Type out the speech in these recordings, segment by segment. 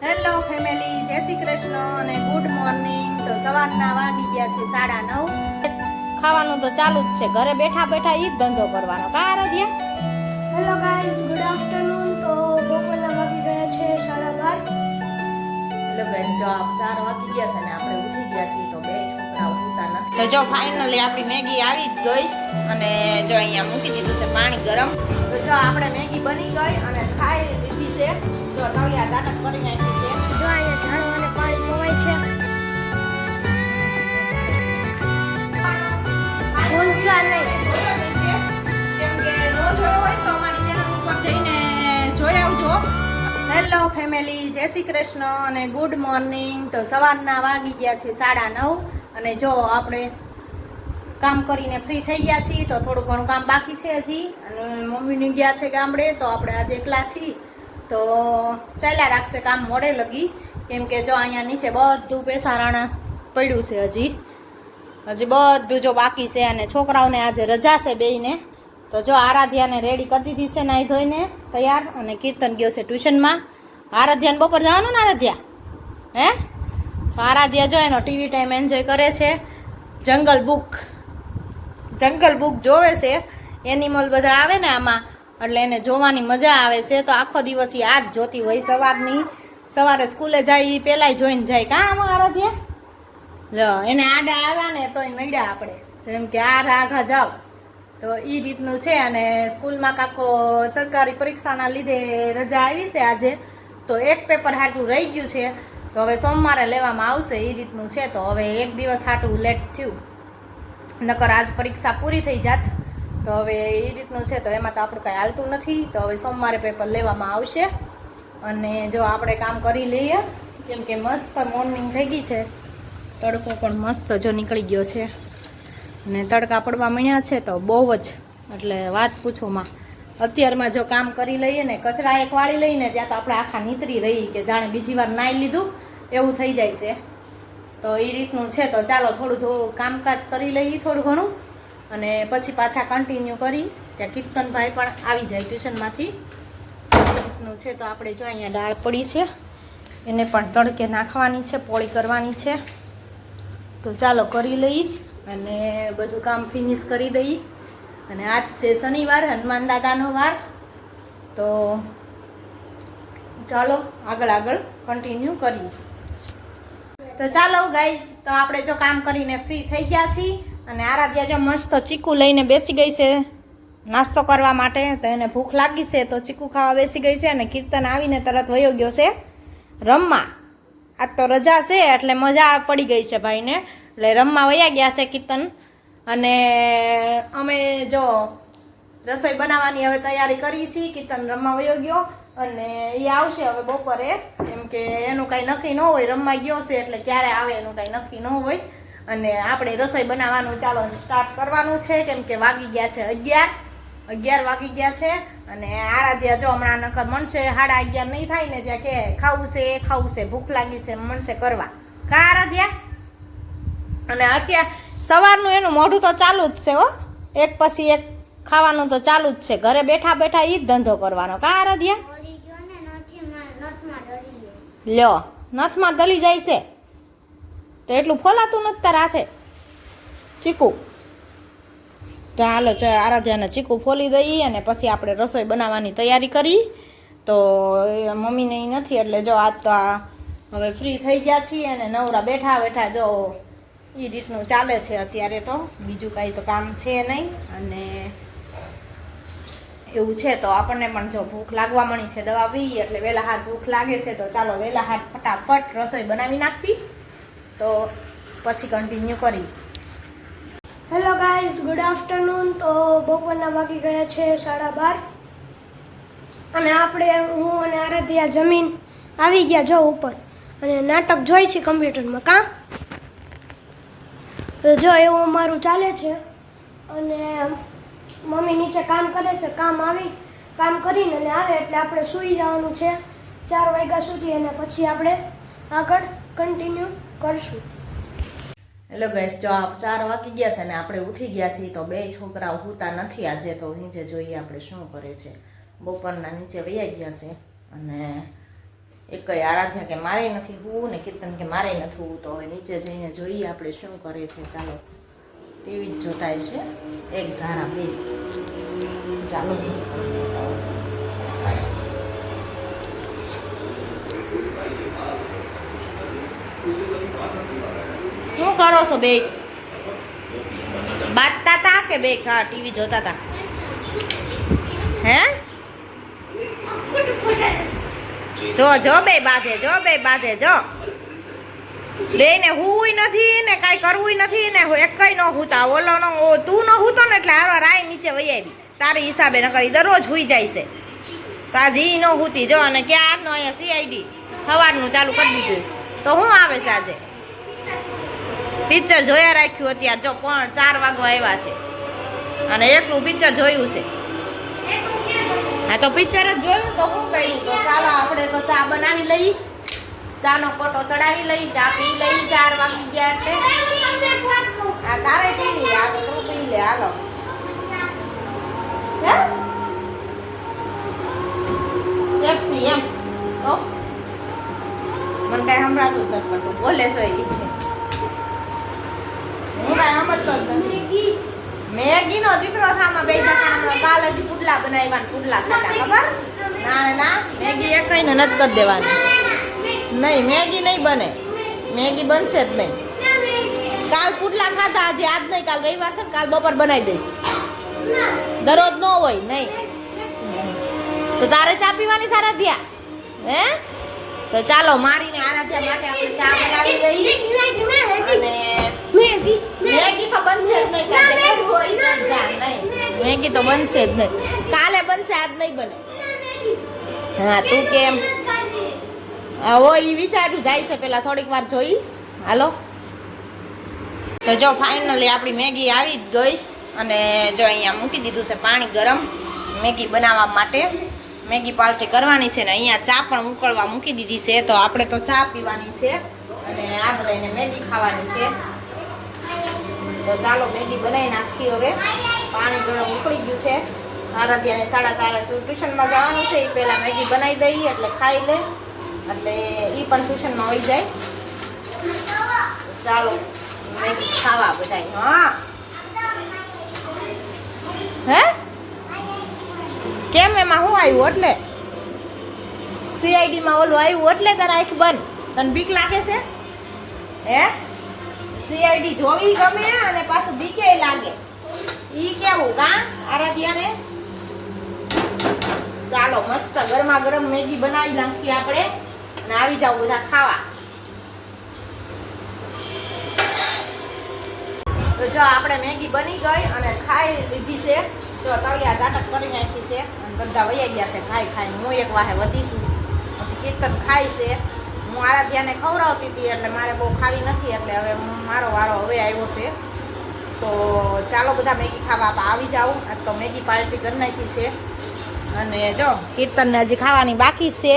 Hello family, જય શ્રી કૃષ્ણ અને good morning. તો સવારના વાગી ગયા છે 9:30. ખાવાનું તો ચાલુ જ છે. ઘરે બેઠા બેઠા ઈ જ ધંધો કરવાનો. કા Aaradhya? Hello guys, good afternoon. તો બપોરના વાગી ગયા છે 12:30. હેલો ગાઈઝ, જો 4 વાગી ગયા છે ને આપણે ઉઠી ગયા છીએ. તો બે છોકરાઓ ઉઠતા નથી. તો જો ફાઇનલી આપણી મેગી આવી જ ગઈ અને જો અહીંયા મૂકી દીધું છે પાણી ગરમ. તો જો આપણે મેગી બની ગઈ અને ખાઈ લીધી છે. જો તળિયા ઝાટક કરી નાખી છે. જો અહીંયા ઝાડું અને પાણી પવાય છે. ભૂલતા નહીં. કેમ કે નો જોયો હોય તો અમારી ચેનલ ઉપર જઈને જોઈ આવજો. હેલો ફેમિલી, જય શ્રી કૃષ્ણ અને ગુડ મોર્નિંગ. તો સવારના વાગી ગયા છે 9:30 અને જો આપણે કામ કરીને ફ્રી થઈ ગયા છીએ. તો થોડું ઘણું કામ બાકી છે હજી અને મમ્મીની ગયા છે ગામડે. તો આપણે આજે એકલા છીએ તો ચાલ્યા રાખશે કામ મોડે લગી. કેમ કે જો અહીંયા નીચે બધું પેસારાણા પડ્યું છે. હજી બધું જો બાકી છે અને છોકરાઓને આજે રજા છે બેયને. તો જો આરાધ્યાને રેડી કરી દીધી છે નાહી ધોઈને તૈયાર અને કીર્તન ગયો છે ટ્યુશનમાં. આરાધ્યાને બપોર જવાનું ને આરાધ્યા? હે? તો આરાધ્યા જો એનો ટીવી ટાઈમ એન્જોય કરે છે. જંગલ બુક જોવે છે. એનિમલ બધા આવે ને આમાં એટલે એને જોવાની મજા આવે છે. તો આખો દિવસ આ જ જોતી હોય. સવારે સ્કૂલે જાય પેલાય જોઈને જાય. કાં આમાં આરાધ્યા? લો એને આડા આવ્યા ને તોય નડ્યા આપણે. જેમ કે આઘા જાવ તો એ રીતનું છે. અને સ્કૂલમાં કાકો સરકારી પરીક્ષાના લીધે રજા આવી છે આજે. તો એક પેપર હાટું રહી ગયું છે. તો હવે સોમવારે લેવામાં આવશે એ રીતનું છે. તો હવે એક દિવસ હાટું લેટ થયું, નકર આજ પરીક્ષા પૂરી થઈ જાત. તો હવે એ રીતનું છે. તો એમાં તો આપણું કાંઈ હાલતું નથી. તો હવે સોમવારે પેપર લેવામાં આવશે. અને જો આપણે કામ કરી લઈએ કેમ કે મસ્ત મોર્નિંગ થઈ ગઈ છે. તડકો પણ મસ્ત જો નીકળી ગયો છે અને તડકા પડવા માંડ્યા છે. તો બહુ જ એટલે વાત પૂછોમાં. અત્યારમાં જો કામ કરી લઈએ ને કચરા એક વાળી લઈને ત્યાં તો આપણે આખા નીતરી રહી કે જાણે બીજી વાર નાઈ લીધું એવું થઈ જાય છે. તો એ રીતનું છે. તો ચાલો થોડું કામકાજ કરી લઈએ થોડું ઘણું અને પછી પાછા કન્ટિન્યુ કરી. ત્યાં કીર્તનભાઈ પણ આવી જાય ટ્યુશનમાંથી. એ રીતનું છે. તો આપણે જો અહીંયા દાળ પડી છે એને પણ તડકે નાખવાની છે, પોળી કરવાની છે. તો ચાલો કરી લઈએ અને બધું કામ ફિનિશ કરી દઈએ. અને આજ છે શનિવાર, હનુમાન દાદાનો વાર. તો ચાલો આગળ કન્ટિન્યુ કરીએ. તો ચાલો ગાઈઝ, તો આપણે જો કામ કરીને ફ્રી થઈ ગયા છીએ અને આરાધ્યા જો મસ્ત ચીકુ લઈને બેસી ગઈ છે નાસ્તો કરવા માટે. તો એને ભૂખ લાગી છે તો ચીકુ ખાવા બેસી ગઈ છે. અને કીર્તન આવીને તરત વયો ગયો છે રમવા. આજ તો રજા છે એટલે મજા પડી ગઈ છે ભાઈને, એટલે રમવા વયા ગયા છે કીર્તન. અને અમે જો રસોઈ બનાવવાની હવે તૈયારી કરી છીએ. કીર્તન રમવા વયો ગયો અને એ આવશે હવે બપોરે. કેમ કે એનું કાંઈ નક્કી ન હોય, રમવા ગયો છે એટલે ક્યારે આવે એનું કાંઈ નક્કી ન હોય. અને આપણે રસોઈ બનાવવાનું ચાલો સ્ટાર્ટ કરવાનું છે. કેમ કે વાગી ગયા છે 11 વાગી ગયા છે. અને આરાધ્યા જો હમણાં નકર મનશે 11:30 નહીં થાય ને ત્યાં કે ખાવું છે, ભૂખ લાગી છે, મનશે કરવા. કા આરાધ્યા? અને અત્યારે સવારનું એનું મોઢું તો ચાલુ જ છે હો, એક પછી એક ખાવાનું તો ચાલુ જ છે. ઘરે બેઠા બેઠા ઈ જ ધંધો કરવાનો. કા આરાધ્યા? લ્યો નથમાં દલી જાય છે તો એટલું ફોલાતું નથી તારા હાથે ચીકુ. તો હાલો આરાધ્યાને ચીકુ ફોલી દઈએ અને પછી આપણે રસોઈ બનાવવાની તૈયારી કરી. તો મમ્મીને ઈ નથી એટલે જો આજ તો હવે ફ્રી થઈ ગયા છીએ અને નવરા બેઠા જો એ રીતનું ચાલે છે અત્યારે. તો બીજું કાંઈ તો કામ છે નહીં અને એવું છે. તો આપણને પણ જો ભૂખ લાગવા મળી છે, દવા પીએ એટલે વહેલા હાથ ભૂખ લાગે છે. તો ચાલો વહેલા હાથ ફટાફટ રસોઈ બનાવી નાખવી. તો પછી કન્ટિન્યુ કરી. Hello guys, good afternoon. તો બપોરના વાગી ગયા છે 12:30 અને હું અને આરાધ્યા જમીન આવી ગયા જો ઉપર અને નાટક જોઈ છે કમ્પ્યુટરમાં. કાં તો જો એવું અમારું ચાલે છે. અને મમ્મી નીચે કામ કરે છે. કામ કરીને અને આવે એટલે આપણે સૂઈ જવાનું છે 4 વાગ્યા સુધી અને પછી આપણે આગળ કન્ટિન્યુ કરશું. હેલો ગાઈસ, જો 4 વાગી ગયા છે ને આપણે ઉઠી ગયા છીએ. તો બે છોકરાઓ સૂતા નથી આજે. તો નીચે જોઈએ આપણે શું કરે છે. બપોરના નીચે વયા ગયા છે અને એક કઈ આરાધ્યા કે મારે નથી હોવું ને કીર્તન કે મારે નથી હોવું. તો હવે નીચે જઈને જોઈએ આપણે શું કરે છે. ચાલો ટીવી જ જોતા છે એક ધારા બે. ચાલો નીચે શું કરો છો બે? બાજતા તા કે બે? હા ટીવી જોતા તા. હે જો બે બાંધે જો બે ને હુંય નથી ને કાઈ કરવું નથી ને એકઈ નો હુતા. ઓલો નો તું નો હુતો ને એટલે હારો રાય નીચે વહી આવી તારી હિસાબે ન કરી દરરોજ હુઈ જાય છે. તાજી નો હુતી જો. અને ક્યાં નો અહીંયા સીઆઈડી સવારનું ચાલુ કરી દીધું. તો હું આવે છે આજે પિક્ચર જોયા રાખ્યું અત્યારે જો પણ 4 વાગવા આવ્યા છે અને એકલું પિક્ચર જોયું છે. હા તો પિક્ચર જ જોયું તો હું કહ્યું તો ચાલો આપણે તો ચા બનાવી લઈ, ચાનો કોટો ચડાવી લઈ, ચા પી લઈ. 4 વાગી ગયા એટલે આ તારે પીવી. આ તો તું પી લે. હાલો હે પેપ્સી એમ તો મને કઈ સંભળાતું જ નથી પડતું. બોલે છે હું કઈ સમજતો જ નથી. મેગી નો દીકરો થામાં બે જણા કાલ હજી પુડલા બનાવ્યા પુડલા ખાતા ખબર? ના મેગી એકઈને નથી કરી દેવાની. નહીં મેગી નહીં બને. મેગી બનશે જ નહીં. કાલ પુડલા ખાતા હજી આજ નહીં. કાલ રવિવાર છે ને કાલ બપોર બનાવી દઈશ. દરરોજ ન હોય નહીં. તો તારે ચા પીવાની સારાધ્યા હે? તો ચાલો મારીને આરાધ્યા માટે આપણે ચા બનાવી દઈએ. અને મેગી તો બનશે જ નહીં. તારે કરવું હોય તો જા. નહીં મેગી તો બનશે જ નહીં. કાલે બનશે આજ નહીં બને. હા તું કેમ ઓ ઈ વિચાર્યું જાય છે પેલા થોડીક વાર જોઈ. હાલો તો જો ફાઇનલી આપણી મેગી આવી જ ગઈ. અને જો અહીંયા મૂકી દીધું છે પાણી ગરમ મેગી બનાવવા માટે. મેગી પાર્ટી કરવાની છે ને અહીંયા ચા પણ ઉકળવા મૂકી દીધી છે. તો આપણે તો ચા પીવાની છે અને આ બધાને મેગી ખાવાની છે. તો ચાલો મેગી બનાવી નાખી. હવે પાણી ગરમ ઉકળી ગયું છે. આરાધ્યાને 4:30 ટ્યુશનમાં જવાનું છે. એ પહેલાં મેગી બનાવી દઈએ એટલે ખાઈ લે એટલે એ પણ ટ્યુશનમાં વહી જાય. ચાલો મેગી ખાવા બધાય. હા હે કેમ એમાં શું આવ્યું? એટલે સીઆઈડીમાં ઓલું આવ્યું એટલે તારા આંખ બંધ. તને બીક લાગે છે હે? સીઆઈડી જોવી ગમે અને પાછું બીકે લાગે. ઈ કેવું કા આરાધ્યાને? ચાલો મસ્ત ગરમા ગરમ મેગી બનાવી નાખીએ આપણે અને આવી જાવ બધા ખાવા. તો જો આપણે મેગી બની ગઈ અને ખાઈ લીધી છે. જો તળિયા ઝાટક કરી નાખી છે અને બધા વૈયા ગયા છે ખાઈ ખાઈને. હું એક વાહે વધીશું પછી કીર્તન ખાય છે. હું આરાધ્યાને ખવડાવતી હતી એટલે મારે બહુ ખાવી નથી એટલે હવે મારો વારો હવે આવ્યો છે. તો ચાલો બધા મેગી ખાવા આવી જાઓ. તો મેગી પાર્ટી કરી નાખી છે અને જો કીર્તનને હજી ખાવાની બાકી છે.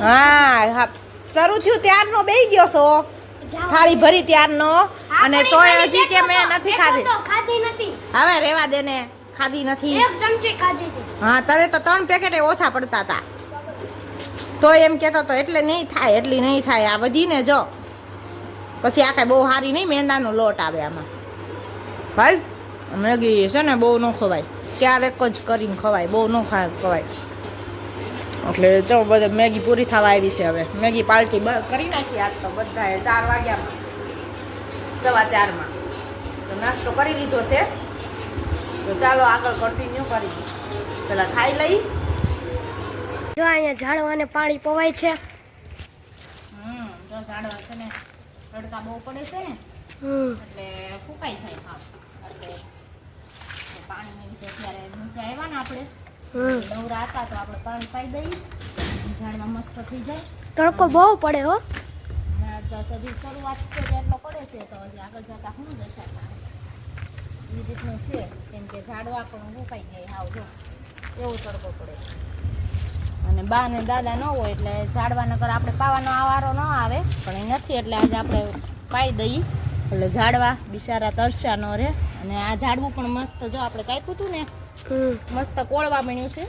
હા શરૂ થયું ત્યારનો બેહી ગયો છો થાળી ભરી ત્યારનો અને તોય હજી કે મેં નથી ખાધી. હવે રેવા દે ને ખાધી નથી. હા તને તો 3 પેકેટ ઓછા પડતા હતા તો એમ કેતો તો એટલે નહીં થાય એટલી નહીં થાય. આ બધી ને જો પછી આ કઈ બહુ સારી નહીં મેંદાનો લોટ આવે આમાં. ભાઈ મેગી છે ને બહુ ન ખવાય. ક્યારેક જ કરીને ખવાય બહુ ન ખવાય. એટલે જો બધા મેગી પૂરી થવા આવી છે. હવે મેગી પાર્ટી કરી નાખી. આજ તો બધાએ 4 વાગ્યામાં 4:15 તો નાસ્તો કરી લીધો છે. તો ચાલો આગળ કન્ટિન્યુ કરી. પેલા ખાઈ લઈ. જો અહીંયા ઝાડવાને પાણી પવાય છે. જો ઝાડવા છે ને તડકા બહુ પડે છે ને એટલે ફૂકાઈ જાય ભાવ. એટલે પાણી વિશે અત્યારે નીચે આવ્યા ને આપણે નવરા હતા તો આપણે પાણી પાઈ દઈએ. ઝાડમાં મસ્ત થઈ જાય. તડકો બહુ પડે હો. હજી શરૂઆત છે એટલો પડે છે તો હજી આગળ જતા શું દશા થાય એ રીતનું છે. કેમ કે ઝાડવા પણ ફૂકાઈ જાય હાવ જો એવો તડકો પડે. અને બા ને દાદા ન હોય એટલે ઝાડવા નકર આપણે પાવાનો આવારો ન આવે પણ એ નથી એટલે આજે આપણે પાઈ દઈએ એટલે ઝાડવા બિચારા તરસ્યા ન રહે. અને આ ઝાડવું પણ મસ્ત જો આપણે કાપ્યું હતું ને મસ્ત કોળવા બન્યું છે.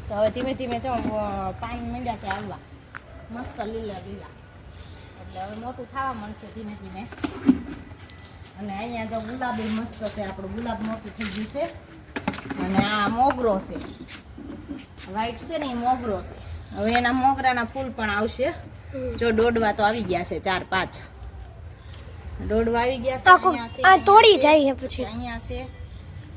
તો તો હવે ધીમે ધીમે જો પાન માંડ્યા છે આવવા મસ્ત લીલા લીલા, એટલે હવે મોટું થવા મળશે ધીમે ધીમે. અને અહીંયા તો ગુલાબી મસ્ત છે, આપણું ગુલાબ મોટું થઈ ગયું છે. અને આ મોગરો છે, વ્હાઈટ છે ને એ મોગરો છે. હવે એના મોગરાના ફૂલ પણ આવશે. જો દોડવા તો આવી ગયા છે 4-5 દોડવા આવી ગયા છે. અહીંયા છે, આ તોડી જાય છે પછી અહીંયા છે.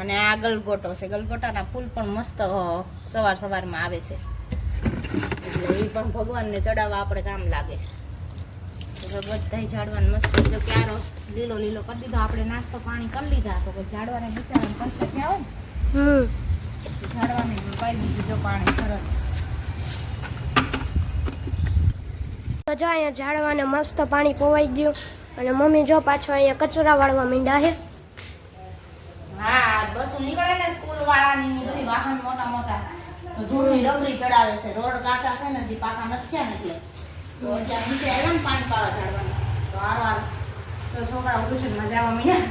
અને આ ગલગોટો છે, ગલગોટાના ફૂલ પણ મસ્ત સવાર સવારમાં આવે છે, એટલે એ પણ ભગવાનને ચડાવવા આપણે કામ લાગે. બધા ઝાડવાને મસ્ત જો ક્યારો લીલો લીલો કરી દીધો. આપણે નાસ્તો પાણી કરી લીધા તો કોઈ ઝાડવાને બિચારાને કંઠે થયા હોય ને ઝાડવાને પાઈ દીધું જો પાણી સરસ. તો જો અહીંયા ઝાડવાને મસ્ત પાણી પોવાઈ ગયું. અને મમ્મી જો પાછો અહીંયા કચરા વાળવા માંડ્યા છે. હા, બસો નીકળે ને સ્કૂલ વાળાની બધી વાહન મોટા મોટા તો ધૂળની ડબરી ચડાવે છે. રોડ કાચા છે ને હજી પાકા નથી થયા ને એટલે તો ત્યાં નીચે આવ્યા ને પાણી પાવા ઝાડવાનું તો આરવાર તો છોકરાઓ ટ્યુશનમાં જવા માંડ્યા.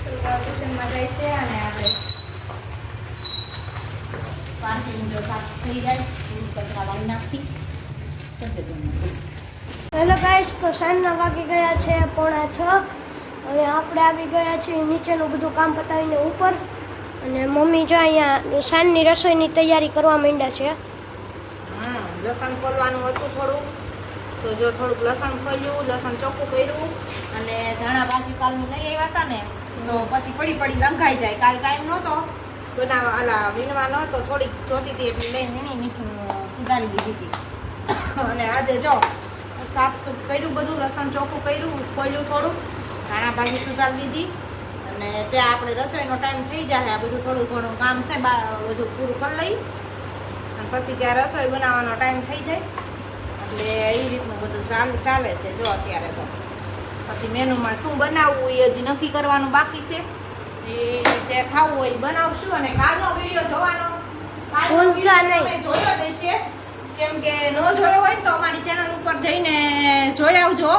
છોકરાઓ ટ્યુશનમાં જાય છે અને આપણે પાર્કિંગ જો સાફ થઈ જાય કચરા વાળી નાખી. હેલો ગાઈસ, તો સાંજના વાગી ગયા છે 5:45 અને આપણે આવી ગયા છીએ નીચેનું બધું કામ પતાવીને ઉપર. અને મમ્મી જો અહીંયા સાંજની રસોઈની તૈયારી કરવા માંડ્યા છે. લસણ ખોલવાનું હતું થોડું તો જો થોડુંક લસણ ખોલ્યું, લસણ ચોખ્ખું કર્યું અને ધાણા ભાજી કાલનું લઈ આવ્યા હતા ને તો પછી પડી લંઘાઈ જાય. કાલ ટાઈમ નહોતો બનાવવા વીણવા નહોતો, થોડીક જોતી હતી એટલે લઈને વીણી સુધારી દીધી હતી. અને આજે જો સાફ સૂફ કર્યું, બધું લસણ ચોખ્ખું કર્યું, ખોલ્યું થોડું, ધાણા ભાજી સુધારી દીધી. અને ત્યાં આપણે રસોઈનો ટાઈમ થઈ જાય, આ બધું થોડું ઘણું કામ છે બધું પૂરું કરી લઈ અને પછી ત્યાં રસોઈ બનાવવાનો ટાઈમ થઈ જાય. એટલે એ રીતનું બધું ચાલે છે જો અત્યારે. તો પછી મેનુમાં શું બનાવવું એ હજી નક્કી કરવાનું બાકી છે. એ જે ખાવું હોય એ બનાવશું. અને કાલનો વિડીયો જોવાનો જોયો દેશે, કેમ કે ન જોયો હોય તો અમારી ચેનલ ઉપર જઈને જોઈ આવજો.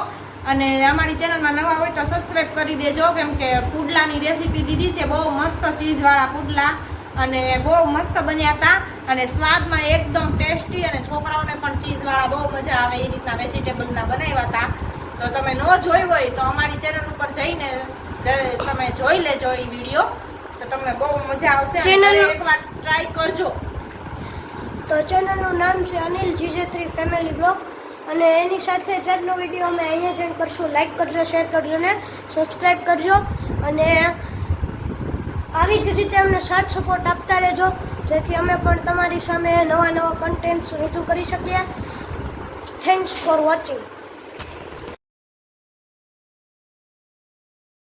અને અમારી ચેનલમાં નવા હોય તો સબસ્ક્રાઈબ કરી દેજો, કેમ કે પુડલાની રેસીપી દીધી છે, બહુ મસ્ત ચીઝવાળા પુડલા અને બહુ મસ્ત બન્યા હતા અને સ્વાદમાં એકદમ ટેસ્ટી. અને છોકરાઓને પણ ચીઝવાળા બહુ મજા આવે એ રીતના વેજીટેબલના બનાવ્યા હતા. તો તમે ન જોઈ હોય તો અમારી ચેનલ ઉપર જઈને તમે જોઈ લેજો એ વિડીયો, તો તમને બહુ મજા આવશે. એકવાર ટ્રાય કરજો. તો ચેનલનું નામ છે અનિલ GJ3 ફેમિલી બ્લોગ. અને એની સાથે જ આજનો વિડીયો અમે અહીંયા જ એન્ડ કરશું. લાઈક કરજો, શેર કરજો ને સબસ્ક્રાઈબ કરજો. અને આવી જ રીતે અમને સાથ સપોર્ટ આપતા રહેજો, જેથી અમે પણ તમારી સામે નવા કન્ટેન્ટ્સ રજૂ કરી શકીએ. Thanks for watching.